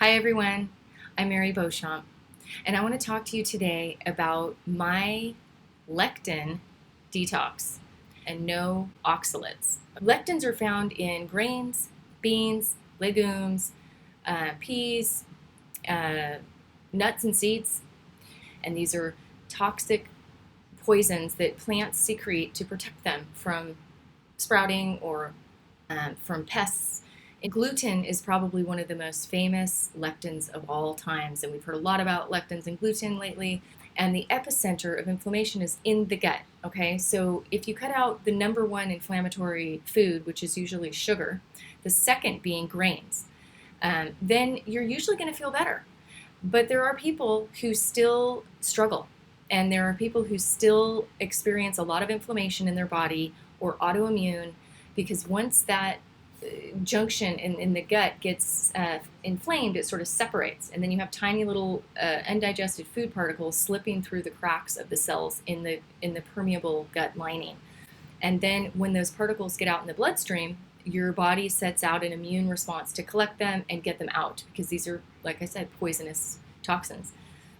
Hi everyone, I'm Mary Beauchamp, and I want to talk to you today about my lectin detox and no oxalates. Lectins are found in grains, beans, legumes, peas, uh, nuts and seeds, and these are toxic poisons that plants secrete to protect them from sprouting or from pests. And gluten is probably one of the most famous lectins of all times, and we've heard a lot about lectins and gluten lately. And the epicenter of inflammation is in the gut. Okay, so if you cut out the number one inflammatory food, which is usually sugar, the second being grains, then you're usually going to feel better. But there are people who still struggle, and there are people who still experience a lot of inflammation in their body or autoimmune, because once that junction in the gut gets inflamed, it sort of separates, and then you have tiny little undigested food particles slipping through the cracks of the cells in the permeable gut lining. And then when those particles get out in the bloodstream, your body sets out an immune response to collect them and get them out, because these are, like I said, poisonous toxins.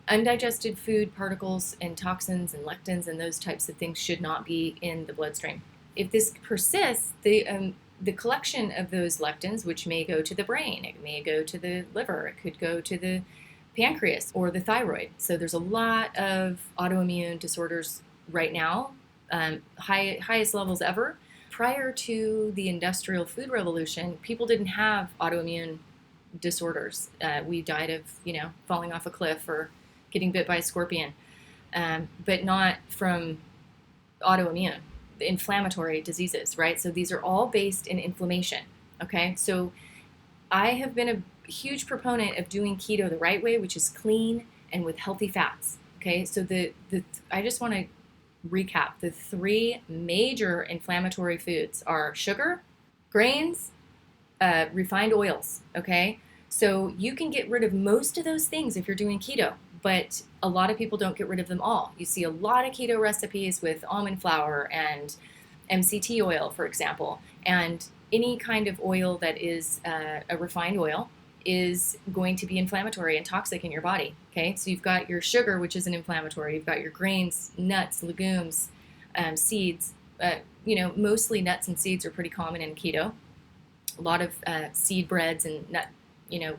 Undigested food particles and toxins and lectins and those types of things should not be in the bloodstream. If this persists, the collection of those lectins, which may go to the brain, it may go to the liver, it could go to the pancreas or the thyroid. So there's a lot of autoimmune disorders right now, highest levels ever. Prior to the industrial food revolution, people didn't have autoimmune disorders. We died of, falling off a cliff or getting bit by a scorpion, but not from autoimmune, inflammatory diseases, right? So these are all based in inflammation, okay? So I have been a huge proponent of doing keto the right way, which is clean and with healthy fats, okay? So I just want to recap. The three major inflammatory foods are sugar, grains, refined oils, okay? So you can get rid of most of those things if you're doing keto, but a lot of people don't get rid of them all. You see a lot of keto recipes with almond flour and MCT oil, for example, and any kind of oil that is a refined oil is going to be inflammatory and toxic in your body, okay? So you've got your sugar, which is an inflammatory. You've got your grains, nuts, legumes, seeds. Mostly nuts and seeds are pretty common in keto. A lot of seed breads and nut,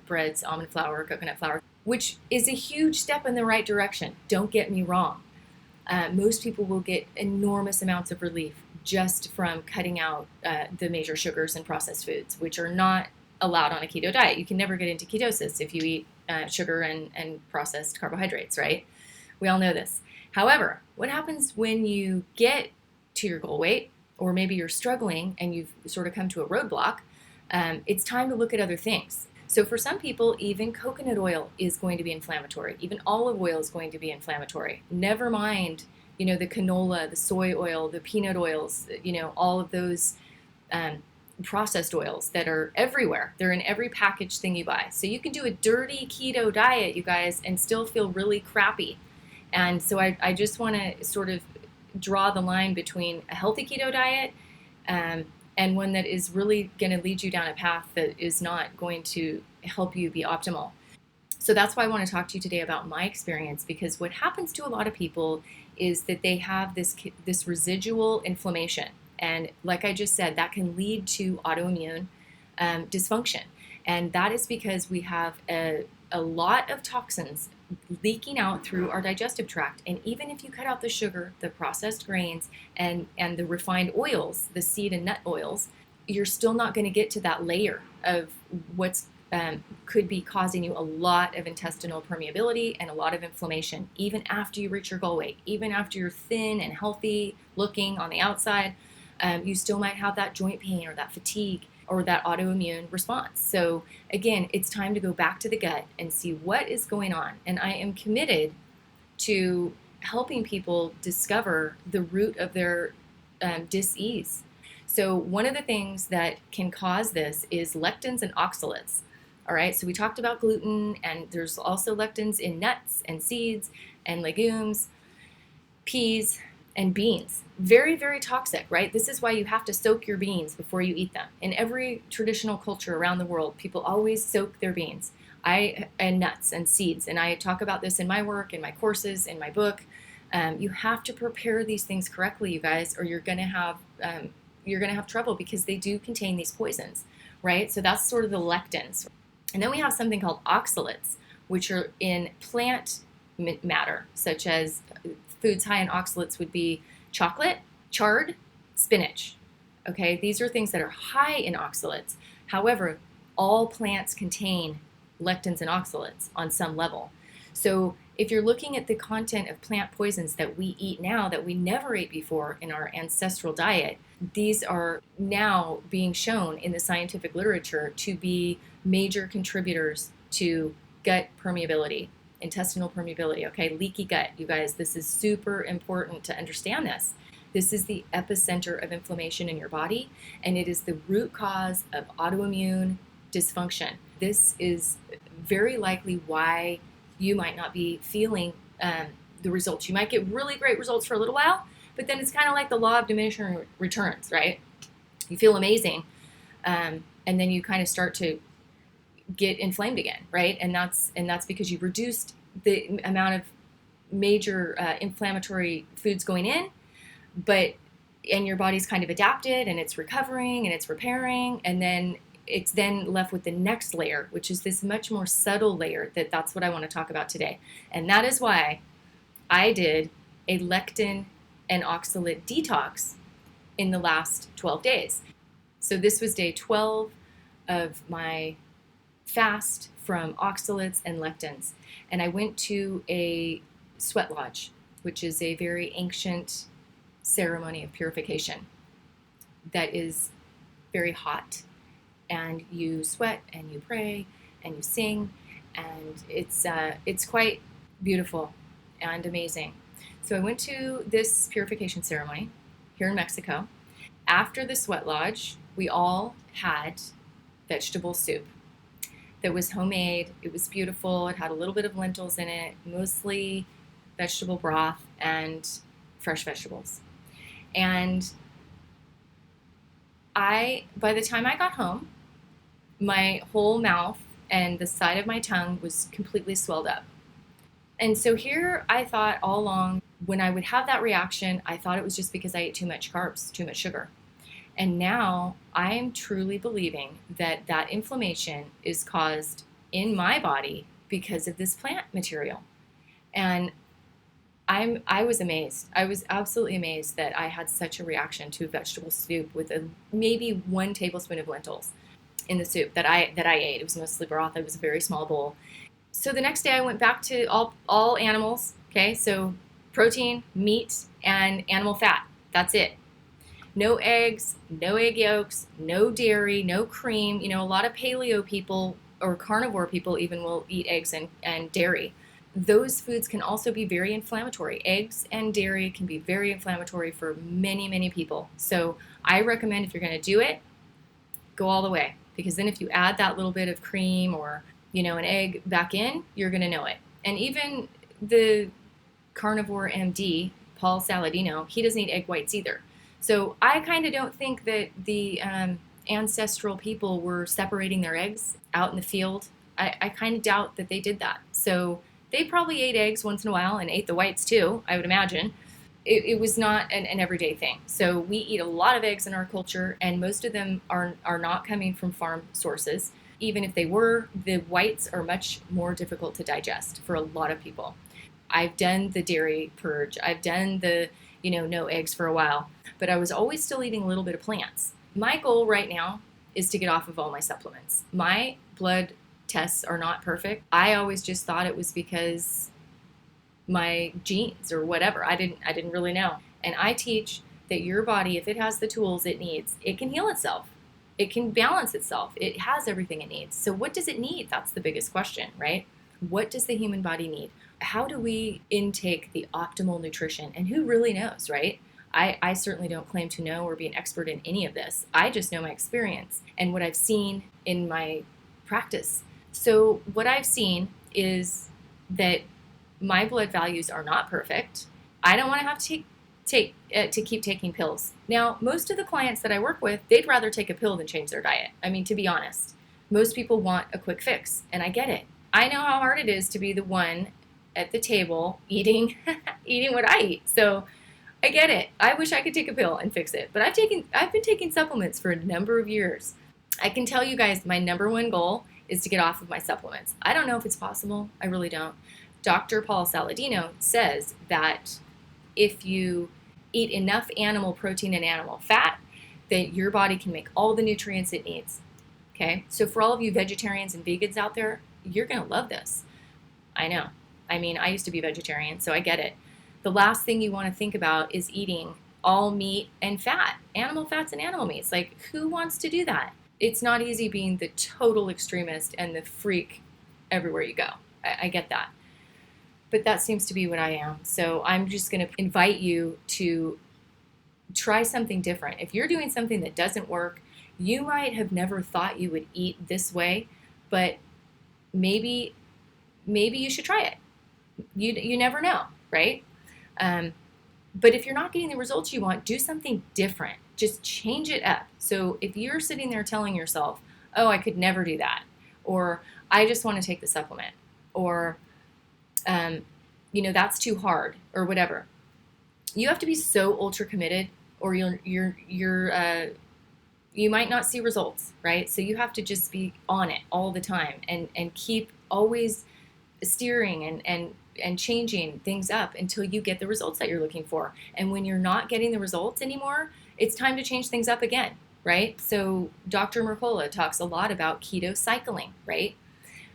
breads, almond flour, coconut flour, which is a huge step in the right direction. Don't get me wrong. Most people will get enormous amounts of relief just from cutting out the major sugars and processed foods, which are not allowed on a keto diet. You can never get into ketosis if you eat sugar and processed carbohydrates, right? We all know this. However, what happens when you get to your goal weight, or maybe you're struggling and you've sort of come to a roadblock? It's time to look at other things. So for some people, even coconut oil is going to be inflammatory. Even olive oil is going to be inflammatory. Never mind, the canola, the soy oil, the peanut oils, all of those processed oils that are everywhere. They're in every packaged thing you buy. So you can do a dirty keto diet, you guys, and still feel really crappy. And so I just want to sort of draw the line between a healthy keto diet and one that is really going to lead you down a path that is not going to help you be optimal. So that's why I want to talk to you today about my experience, because what happens to a lot of people is that they have this residual inflammation. And like I just said, that can lead to autoimmune dysfunction. And that is because we have a lot of toxins leaking out through our digestive tract. And even if you cut out the sugar, the processed grains, and the refined oils, the seed and nut oils, you're still not going to get to that layer of what's could be causing you a lot of intestinal permeability and a lot of inflammation, even after you reach your goal weight. Even after you're thin and healthy looking on the outside, you still might have that joint pain or that fatigue or that autoimmune response. So again, it's time to go back to the gut and see what is going on. And I am committed to helping people discover the root of their dis-ease. So one of the things that can cause this is lectins and oxalates. All right, so we talked about gluten, and there's also lectins in nuts and seeds and legumes, peas, and beans. Very, very toxic, right? This is why you have to soak your beans before you eat them. In every traditional culture around the world, people always soak their beans. And nuts and seeds. And I talk about this in my work, in my courses, in my book. You have to prepare these things correctly, you guys, or you're going to have trouble, because they do contain these poisons, right? So that's sort of the lectins. And then we have something called oxalates, which are in plant matter, such as foods high in oxalates would be chocolate, chard, spinach. Okay, these are things that are high in oxalates. However, all plants contain lectins and oxalates on some level. So if you're looking at the content of plant poisons that we eat now that we never ate before in our ancestral diet, these are now being shown in the scientific literature to be major contributors to gut permeability, intestinal permeability, okay? Leaky gut, you guys, this is super important to understand this. This is the epicenter of inflammation in your body, and it is the root cause of autoimmune dysfunction. This is very likely why you might not be feeling the results. You might get really great results for a little while, but then it's kind of like the law of diminishing returns, right? You feel amazing, and then you kind of start to get inflamed again, right? And that's because you reduced the amount of major inflammatory foods going in, and your body's kind of adapted and it's recovering and it's repairing, and then it's then left with the next layer, which is this much more subtle layer that's what I want to talk about today. And that is why I did a lectin and oxalate detox in the last 12 days. So this was day 12 of my fast from oxalates and lectins. And I went to a sweat lodge, which is a very ancient ceremony of purification that is very hot. And you sweat and you pray and you sing, and it's quite beautiful and amazing. So I went to this purification ceremony here in Mexico. After the sweat lodge, we all had vegetable soup that was homemade. It was beautiful. It had a little bit of lentils in it, mostly vegetable broth and fresh vegetables. And by the time I got home, my whole mouth and the side of my tongue was completely swelled up. And so here I thought all along, when I would have that reaction, I thought it was just because I ate too much carbs, too much sugar. And now I am truly believing that that inflammation is caused in my body because of this plant material. And I was amazed. I was absolutely amazed that I had such a reaction to vegetable soup with maybe 1 tablespoon of lentils in the soup that I ate. It was mostly broth. It was a very small bowl. So the next day I went back to all animals. Okay, so protein, meat, and animal fat. That's it. No eggs, no egg yolks, no dairy, no cream. You know, a lot of paleo people or carnivore people even will eat eggs and dairy. Those foods can also be very inflammatory. Eggs and dairy can be very inflammatory for many, many people. So I recommend, if you're going to do it, go all the way. Because then if you add that little bit of cream or, an egg back in, you're going to know it. And even the carnivore MD, Paul Saladino, he doesn't eat egg whites either. So I kind of don't think that the ancestral people were separating their eggs out in the field. I kind of doubt that they did that. So they probably ate eggs once in a while and ate the whites too, I would imagine. It was not an everyday thing. So we eat a lot of eggs in our culture, and most of them are not coming from farm sources. Even if they were, the whites are much more difficult to digest for a lot of people. I've done the dairy purge. I've done the, no eggs for a while, but I was always still eating a little bit of plants. My goal right now is to get off of all my supplements. My blood tests are not perfect. I always just thought it was because my genes or whatever. I didn't really know. And I teach that your body, if it has the tools it needs, it can heal itself. It can balance itself. It has everything it needs. So what does it need? That's the biggest question, right? What does the human body need? How do we intake the optimal nutrition? And who really knows, right? I certainly don't claim to know or be an expert in any of this. I just know my experience and what I've seen in my practice. So what I've seen is that my blood values are not perfect. I don't want to have to keep taking pills. Now, most of the clients that I work with, they'd rather take a pill than change their diet. I mean, to be honest, most people want a quick fix, and I get it. I know how hard it is to be the one at the table eating eating what I eat. So I get it. I wish I could take a pill and fix it. But I've been taking supplements for a number of years. I can tell you guys my number one goal is to get off of my supplements. I don't know if it's possible. I really don't. Dr. Paul Saladino says that if you eat enough animal protein and animal fat, that your body can make all the nutrients it needs. Okay? So for all of you vegetarians and vegans out there, you're going to love this. I know. I mean, I used to be vegetarian, so I get it. The last thing you want to think about is eating all meat and fat, animal fats and animal meats. Like, who wants to do that? It's not easy being the total extremist and the freak everywhere you go. I get that. But that seems to be what I am. So I'm just going to invite you to try something different. If you're doing something that doesn't work, you might have never thought you would eat this way, but maybe you should try it. You never know, right? But if you're not getting the results you want, do something different. Just change it up. So if you're sitting there telling yourself, oh, I could never do that, or I just want to take the supplement, or that's too hard, or whatever. You have to be so ultra committed, or you might not see results, right? So you have to just be on it all the time and keep always steering and changing things up until you get the results that you're looking for. And when you're not getting the results anymore, it's time to change things up again, right? So Dr. Mercola talks a lot about keto cycling, right?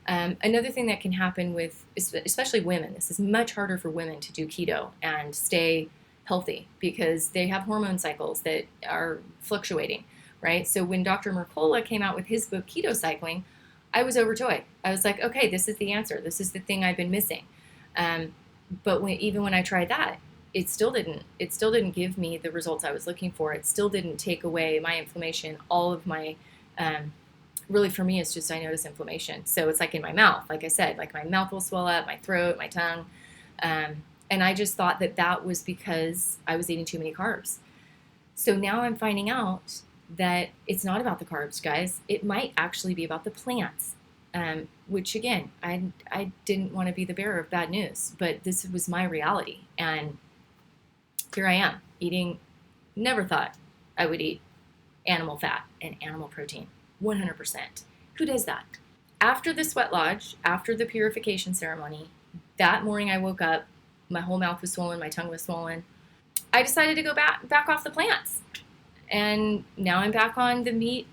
Another thing that can happen with, especially women, this is much harder for women to do keto and stay healthy because they have hormone cycles that are fluctuating, right? So when Dr. Mercola came out with his book, Keto Cycling, I was overjoyed. I was like, okay, this is the answer. This is the thing I've been missing. But even when I tried that, it still didn't give me the results I was looking for. It still didn't take away my inflammation. All of my, really for me, it's just I notice inflammation. So it's like in my mouth, like I said, like my mouth will swell up, my throat, my tongue. And I just thought that was because I was eating too many carbs. So now I'm finding out that it's not about the carbs, guys. It might actually be about the plants. Which again, I didn't want to be the bearer of bad news, but this was my reality. And here I am eating, never thought I would eat animal fat and animal protein, 100%. Who does that? After the sweat lodge, after the purification ceremony, that morning I woke up, my whole mouth was swollen, my tongue was swollen. I decided to go back off the plants. And now I'm back on the meat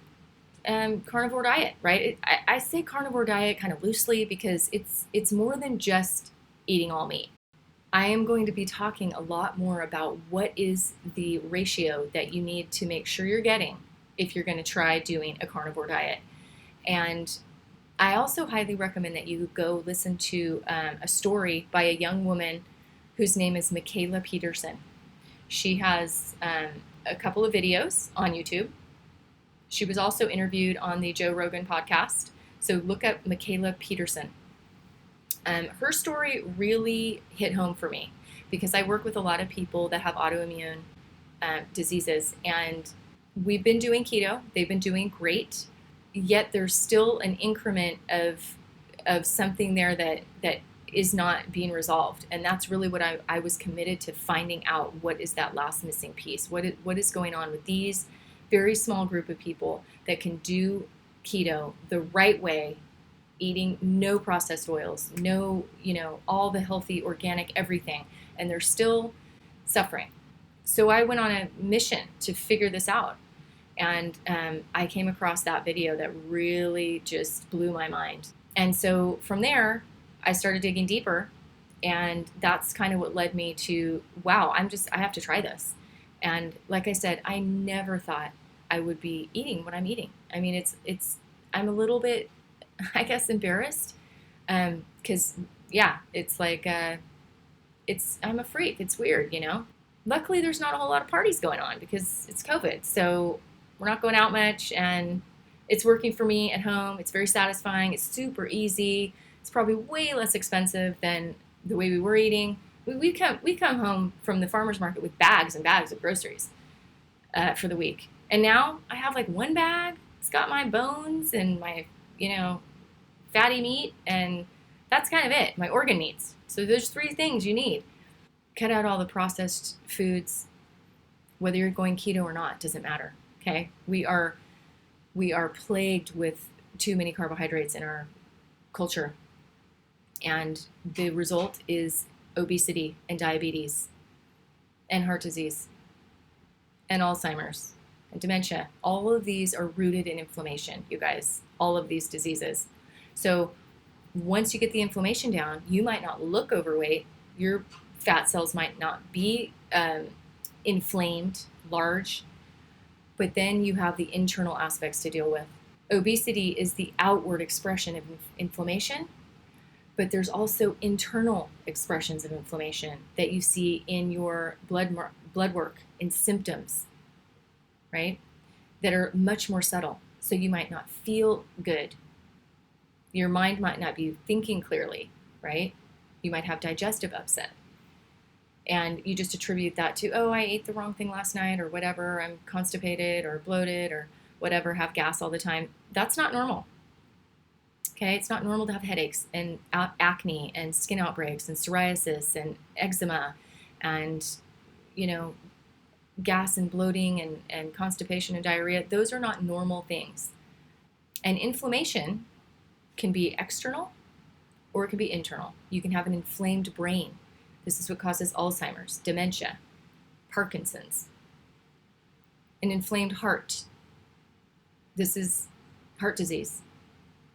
carnivore diet, right? I say carnivore diet kind of loosely because it's more than just eating all meat. I am going to be talking a lot more about what is the ratio that you need to make sure you're getting if you're going to try doing a carnivore diet. And I also highly recommend that you go listen to a story by a young woman whose name is Mikhaila Peterson. She has a couple of videos on YouTube. She was also interviewed on the Joe Rogan podcast. So look up Mikhaila Peterson. Her story really hit home for me because I work with a lot of people that have autoimmune diseases, and we've been doing keto. They've been doing great, yet there's still an increment of something there that is not being resolved. And that's really what I was committed to finding out. What is that last missing piece? What is going on with these very small group of people that can do keto the right way, eating no processed oils, no, all the healthy, organic, everything, and they're still suffering. So I went on a mission to figure this out. And I came across that video that really just blew my mind. And so from there, I started digging deeper. And that's kind of what led me to, wow, I have to try this. And like I said, I never thought I would be eating what I'm eating. I mean, I'm a little bit, I guess, embarrassed. Because, it's like, I'm a freak. It's weird, Luckily, there's not a whole lot of parties going on because it's COVID. So we're not going out much, and it's working for me at home. It's very satisfying. It's super easy. It's probably way less expensive than the way we were eating. We come home from the farmer's market with bags and bags of groceries for the week. And now I have like one bag. It's got my bones and my, fatty meat, and That's kind of it, my organ meats. So there's 3 things you need. Cut out all the processed foods, whether you're going keto or not, doesn't matter. Okay? We are plagued with too many carbohydrates in our culture. And the result is obesity and diabetes and heart disease and Alzheimer's and dementia. All of these are rooted in inflammation, you guys, all of these diseases. So once you get the inflammation down, you might not look overweight. Your fat cells might not be inflamed, large, but then you have the internal aspects to deal with. Obesity is the outward expression of inflammation, but there's also internal expressions of inflammation that you see in your blood work, in symptoms, right? That are much more subtle. So you might not feel good. Your mind might not be thinking clearly, right? You might have digestive upset. And you just attribute that to, oh, I ate the wrong thing last night or whatever. I'm constipated or bloated or whatever, have gas all the time. That's not normal. Okay, it's not normal to have headaches and acne and skin outbreaks and psoriasis and eczema and, gas and bloating and constipation and diarrhea. Those are not normal things. And inflammation can be external or it can be internal. You can have an inflamed brain. This is what causes Alzheimer's, dementia, Parkinson's. An inflamed heart. This is heart disease.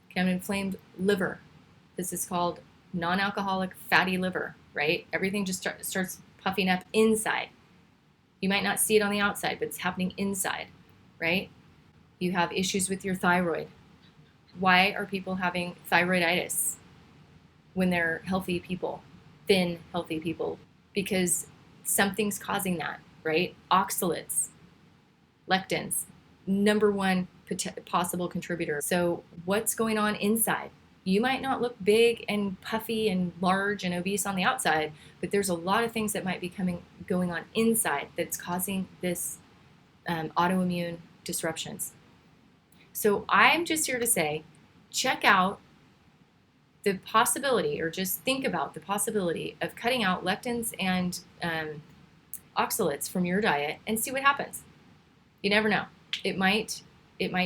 You can have an inflamed liver. This is called non-alcoholic fatty liver, right? Everything just starts puffing up inside. You might not see it on the outside, but it's happening inside, right? You have issues with your thyroid. Why are people having thyroiditis when they're healthy people, thin, healthy people? Because something's causing that, right? Oxalates, lectins, number one possible contributor. So what's going on inside? You might not look big and puffy and large and obese on the outside, but there's a lot of things that might be going on inside that's causing this autoimmune disruptions. So I'm just here to say, check out the possibility, or just think about the possibility of cutting out lectins and oxalates from your diet and see what happens. You never know. It might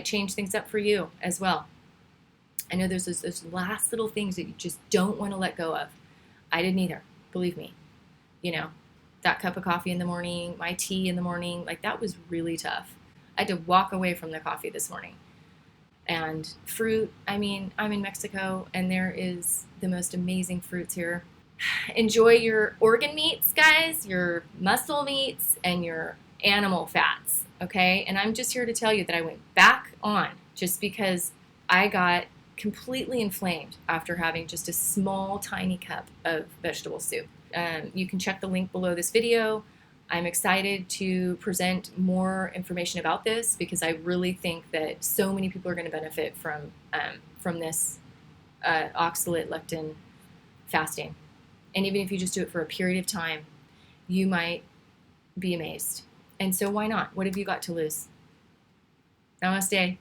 change things up for you as well. I know there's those last little things that you just don't want to let go of. I didn't either, believe me. That cup of coffee in the morning, my tea in the morning, like that was really tough. I had to walk away from the coffee this morning. And fruit, I'm in Mexico, and there is the most amazing fruits here. Enjoy your organ meats, guys, your muscle meats, and your animal fats, okay? And I'm just here to tell you that I went back on just because I got completely inflamed after having just a small, tiny cup of vegetable soup. You can check the link below this video. I'm excited to present more information about this because I really think that so many people are going to benefit from this oxalate lectin fasting. And even if you just do it for a period of time, you might be amazed. And so why not? What have you got to lose? Namaste.